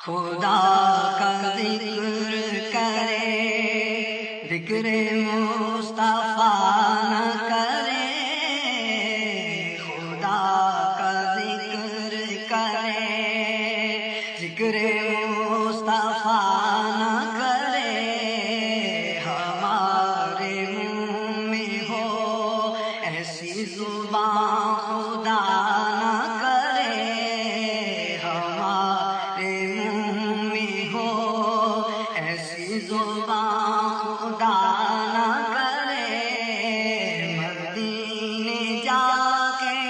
خدا کا ذکر کرے ذکر مصطفیٰ نہ کرے، خدا کا ذکر کرے ذکر مصطفیٰ نہ کرے، ہمارے منہ میں ہو ایسی زبان خدا نہ کرے، ہمارے منہ میں ہو ایسی زبان خدا نہ کرے، مدینے جا کے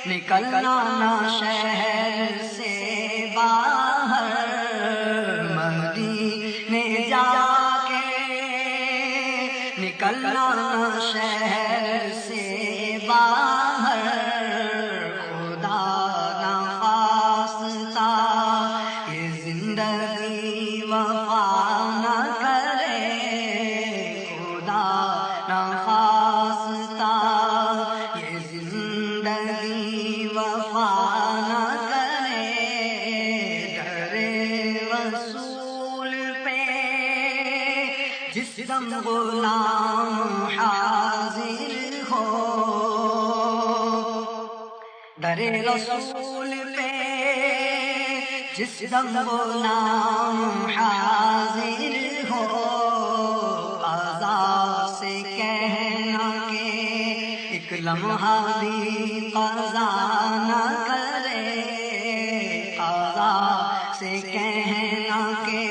نکلنا نہ شہر سے باہر، مدینے جا کے نکلنا نہ شہر سے باہر، خدا نہ خواستہ یہ زندگی وفا نہ کرے، خدا نہ خواستہ یہ زندگی وفا نہ کرے، در رسول پہ جس دم غلام حاضر ہو، در رسول پہ جس دم غلام حاضر ہو، قضا سے کہنا کہ ایک لمحہ بھی قضا نہ کرے، قضا سے کہنا کہ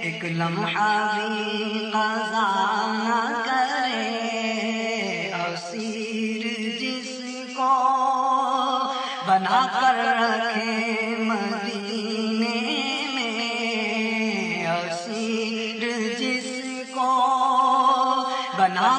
ایک لمحہ بھی قضا نہ کرے، اسیر جس کو بنا کر رکھے مدینے میں، اسیر جس کو بنا